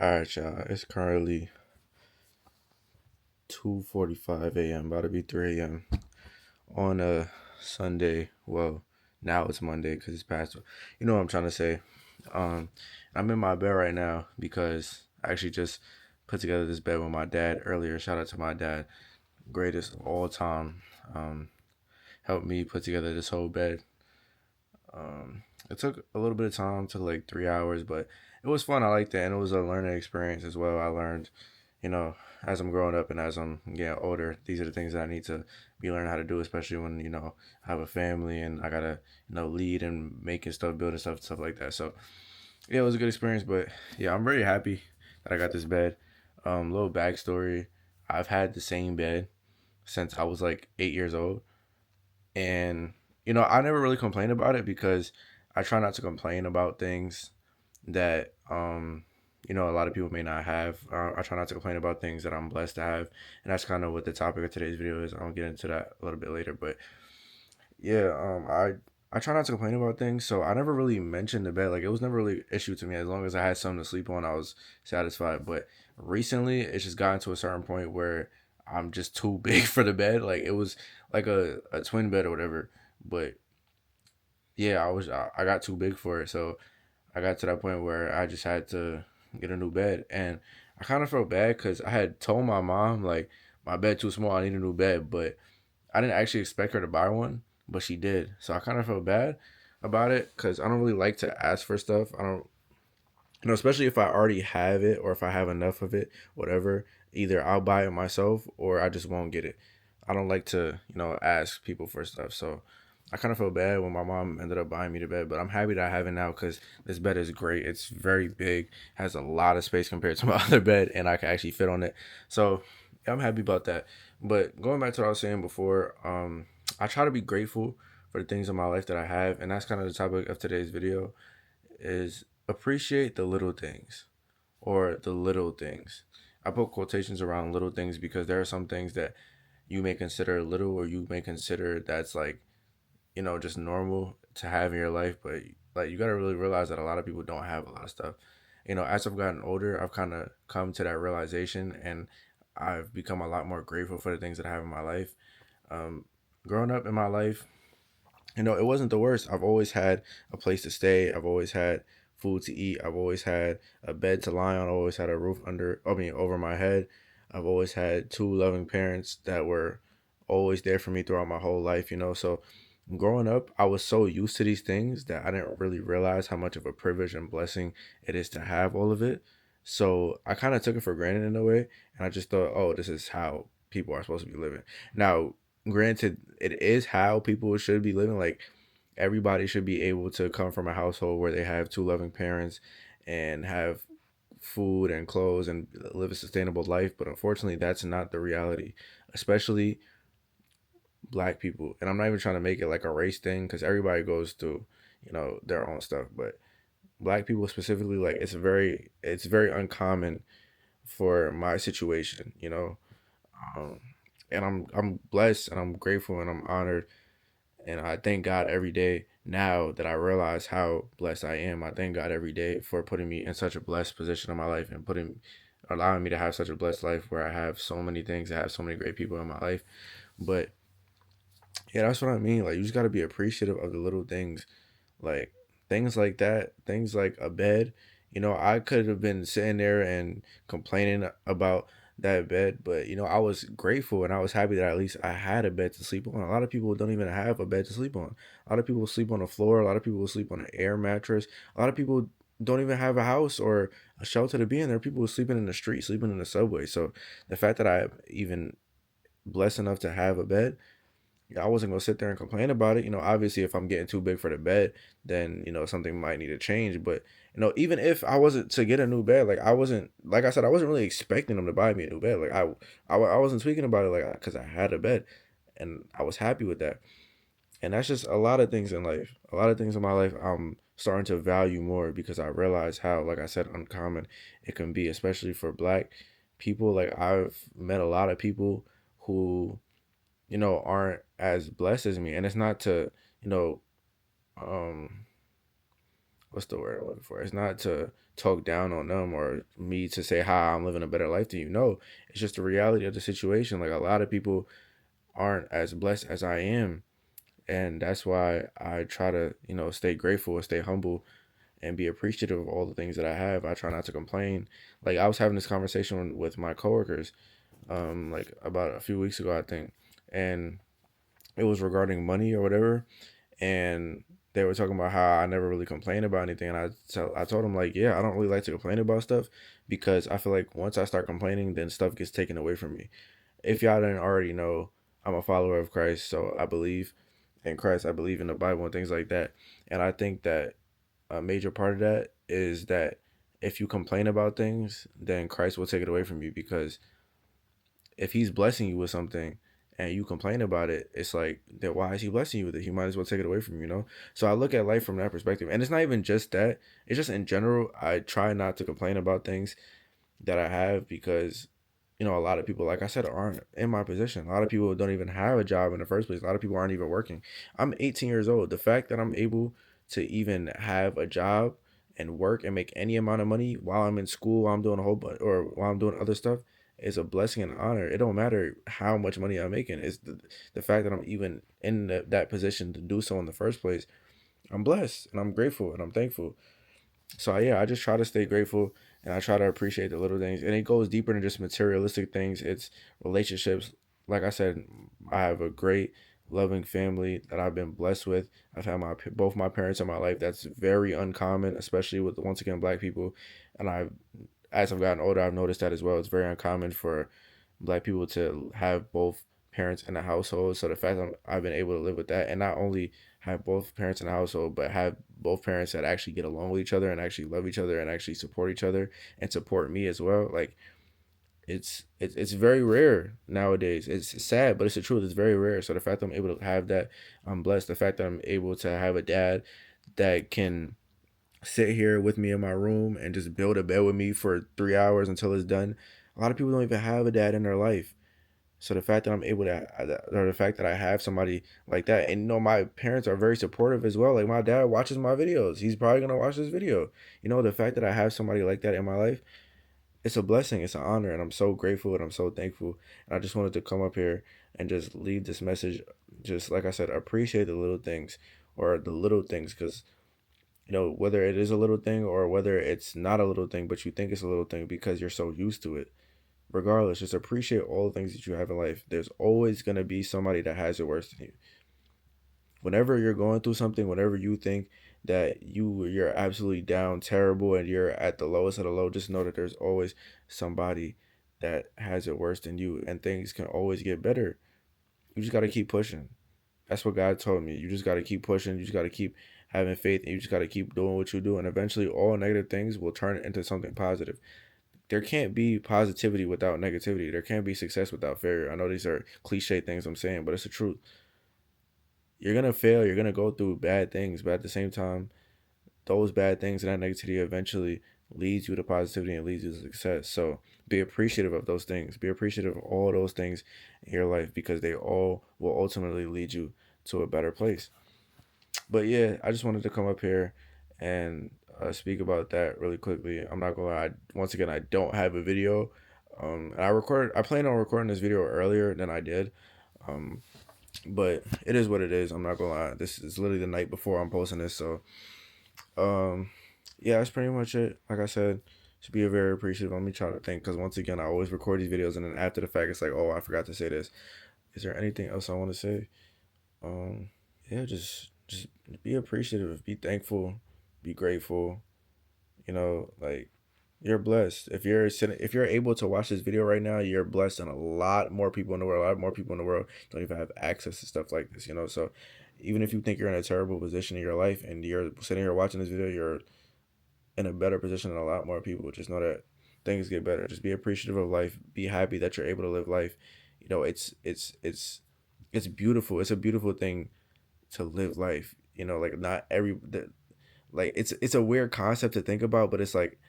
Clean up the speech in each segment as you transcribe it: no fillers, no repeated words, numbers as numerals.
Alright, y'all. It's currently 2:45 a.m. About to be 3 a.m. on a Sunday. Well, now it's Monday because it's past. You know what I'm trying to say. Um, I'm in my bed right now because I actually just put together this bed with my dad earlier. Shout out to my dad, greatest of all time. Um, Helped me put together this whole bed. It took a little bit of time, took like 3 hours, but it was fun. I liked it, and it was a learning experience as well. I learned, you know, as I'm growing up and as I'm getting older, these are the things that I need to be learning how to do, especially when I have a family and I gotta lead and making stuff, building stuff like that. So yeah, it was a good experience, but yeah, I'm very happy that I got this bed. Little backstory: I've had the same bed since I was like 8 years old, and I never really complained about it because I try not to complain about things that a lot of people may not have. I try not to complain about things that I'm blessed to have, and that's kind of what the topic of today's video is. I'll get into that a little bit later, but yeah, I try not to complain about things, so I never really mentioned the bed. Like, it was never really an issue to me. As long as I had something to sleep on, I was satisfied. But recently, it's just gotten to a certain point where I'm just too big for the bed. Like, it was like a twin bed or whatever, but yeah, I got too big for it, so I got to that point where I just had to get a new bed, and I kind of felt bad because I had told my mom like my bed too small, I need a new bed, but I didn't actually expect her to buy one, but she did. So I kind of felt bad about it because I don't really like to ask for stuff. I don't, especially if I already have it or if I have enough of it, whatever. Either I'll buy it myself or I just won't get it. I don't like to, ask people for stuff. So I kind of felt bad when my mom ended up buying me the bed, but I'm happy that I have it now because this bed is great. It's very big, has a lot of space compared to my other bed, and I can actually fit on it. So yeah, I'm happy about that. But going back to what I was saying before, I try to be grateful for the things in my life that I have, and that's kind of the topic of today's video is appreciate the little things or the little things. I put quotations around little things because there are some things that you may consider little or you may consider that's like, just normal to have in your life, but like you got to really realize that a lot of people don't have a lot of stuff. As I've gotten older, I've kind of come to that realization and I've become a lot more grateful for the things that I have in my life. Um, Growing up in my life, it wasn't the worst. I've always had a place to stay. I've always had food to eat. I've always had a bed to lie on. I've always had a roof over my head. I've always had two loving parents that were always there for me throughout my whole life, So growing up, I was so used to these things that I didn't really realize how much of a privilege and blessing it is to have all of it. So I kind of took it for granted in a way. And I just thought, oh, this is how people are supposed to be living. Now, granted, it is how people should be living. Like, everybody should be able to come from a household where they have two loving parents and have food and clothes and live a sustainable life, but unfortunately that's not the reality, especially black people. And I'm not even trying to make it like a race thing because everybody goes through their own stuff, but black people specifically, like, it's very uncommon for my situation, um, and I'm blessed and I'm grateful and I'm honored. And I thank God every day now that I realize how blessed I am. I thank God every day for putting me in such a blessed position in my life and allowing me to have such a blessed life where I have so many things, I have so many great people in my life. But yeah, that's what I mean. Like, you just got to be appreciative of the little things, like things like that, things like a bed. I could have been sitting there and complaining about that bed, but I was grateful and I was happy that at least I had a bed to sleep on. A lot of people don't even have a bed to sleep on. A lot of people sleep on the floor. A lot of people sleep on an air mattress. A lot of people don't even have a house or a shelter to be in. There are people sleeping in the street, sleeping in the subway. So the fact that I even blessed enough to have a bed, I wasn't gonna sit there and complain about it. Obviously, if I'm getting too big for the bed, then something might need to change. But even if I wasn't to get a new bed, like, I wasn't, like I said, I wasn't really expecting them to buy me a new bed. Like, I wasn't speaking about it like because I had a bed, and I was happy with that. And that's just a lot of things in life. A lot of things in my life I'm starting to value more because I realize how, like I said, uncommon it can be, especially for black people. Like, I've met a lot of people who aren't as blessed as me. And it's not to, you know, um, what's the word I'm looking for? It's not to talk down on them or me to say, "Hi, I'm living a better life than you." No, it's just the reality of the situation. Like a lot of people aren't as blessed as I am, and that's why I try to, stay grateful and stay humble and be appreciative of all the things that I have. I try not to complain. Like I was having this conversation with my coworkers, like about a few weeks ago, I think, and it was regarding money or whatever, and they were talking about how I never really complain about anything, and I told them like, yeah, I don't really like to complain about stuff because I feel like once I start complaining, then stuff gets taken away from me. If y'all didn't already know, I'm a follower of Christ, so I believe in Christ. I believe in the Bible and things like that, and I think that a major part of that is that if you complain about things, then Christ will take it away from you because if he's blessing you with something and you complain about it, it's like, then why is he blessing you with it? He might as well take it away from you. So I look at life from that perspective. And it's not even just that. It's just in general, I try not to complain about things that I have because, a lot of people, like I said, aren't in my position. A lot of people don't even have a job in the first place. A lot of people aren't even working. I'm 18 years old. The fact that I'm able to even have a job and work and make any amount of money while I'm in school, while I'm doing a whole bunch, or while I'm doing other stuff, is a blessing and honor. It don't matter how much money I'm making. It's the fact that I'm even in that position to do so in the first place. I'm blessed and I'm grateful and I'm thankful. So yeah, I just try to stay grateful and I try to appreciate the little things. And it goes deeper than just materialistic things. It's relationships. Like I said, I have a great, loving family that I've been blessed with. I've had both my parents in my life. That's very uncommon, especially with once again Black people. And as I've gotten older, I've noticed that as well. It's very uncommon for Black people to have both parents in the household. So the fact that I've been able to live with that and not only have both parents in the household, but have both parents that actually get along with each other and actually love each other and actually support each other and support me as well. Like it's very rare nowadays. It's sad, but it's the truth. It's very rare. So the fact that I'm able to have that, I'm blessed. The fact that I'm able to have a dad that can sit here with me in my room and just build a bed with me for 3 hours until it's done. A lot of people don't even have a dad in their life. So the fact that I'm able to, or the fact that I have somebody like that, and my parents are very supportive as well. Like my dad watches my videos. He's probably gonna watch this video. The fact that I have somebody like that in my life, it's a blessing. It's an honor, and I'm so grateful and I'm so thankful. And I just wanted to come up here and just leave this message. Just like I said, appreciate the little things or the little things, because whether it is a little thing or whether it's not a little thing, but you think it's a little thing because you're so used to it. Regardless, just appreciate all the things that you have in life. There's always going to be somebody that has it worse than you. Whenever you're going through something, whenever you think that you're absolutely down terrible and you're at the lowest of the low, just know that there's always somebody that has it worse than you, and things can always get better. You just got to keep pushing. That's what God told me. You just got to keep pushing. You just got to keep having faith, and you just got to keep doing what you do, and eventually all negative things will turn into something positive. There can't be positivity without negativity. There can't be success without failure. I know these are cliche things I'm saying, but it's the truth. You're gonna fail. You're gonna go through bad things, but at the same time, those bad things and that negativity eventually leads you to positivity and leads you to success. So be appreciative of those things. Be appreciative of all those things in your life because they all will ultimately lead you to a better place. But yeah, I just wanted to come up here and speak about that really quickly. I'm not gonna lie. Once again, I don't have a video. And I planned on recording this video earlier than I did. Um, but it is what it is. I'm not gonna lie. This is literally the night before I'm posting this. So, um, yeah, that's pretty much it. Like I said, should be very appreciative. Let me try to think, because once again, I always record these videos, and then after the fact, it's like, oh, I forgot to say this. Is there anything else I want to say? Um, yeah, just be appreciative, be thankful, be grateful. Like you're blessed. If you're able to watch this video right now, you're blessed, and a lot more people in the world, a lot more people in the world don't even have access to stuff like this. So even if you think you're in a terrible position in your life and you're sitting here watching this video, you're in a better position than a lot more people. Just know that things get better. Just be appreciative of life. Be happy that you're able to live life. It's beautiful. It's a beautiful thing to live life. Like not like it's a weird concept to think about, but it's like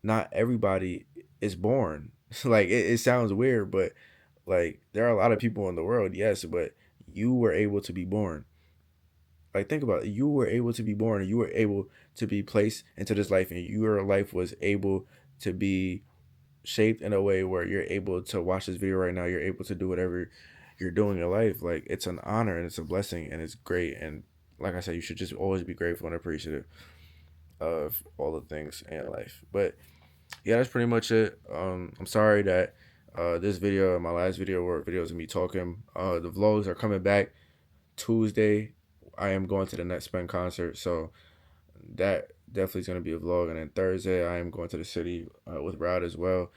not everybody is born. Like it sounds weird, but like there are a lot of people in the world, yes, but you were able to be born. Like, think about it. You were able to be born, and you were able to be placed into this life, and your life was able to be shaped in a way where you're able to watch this video right now. You're able to do whatever you're doing in life. Like, it's an honor and it's a blessing and it's great. And like I said, you should just always be grateful and appreciative of all the things in life. But yeah, that's pretty much it. I'm sorry that this video and my last video were videos of me talking. The vlogs are coming back Tuesday. I am going to the Net Spend concert, so that definitely is going to be a vlog. And then Thursday, I am going to the city with Rod as well,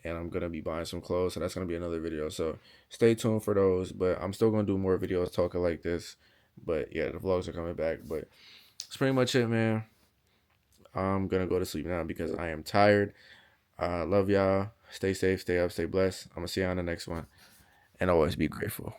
and I'm gonna be buying some clothes, so that's gonna be another video. So stay tuned for those. But I'm still gonna do more videos talking like this. But yeah, the vlogs are coming back. But that's pretty much it, man. I'm gonna go to sleep now because I am tired. Love y'all. Stay safe, stay up, stay blessed. I'm gonna see you on the next one, and always be grateful.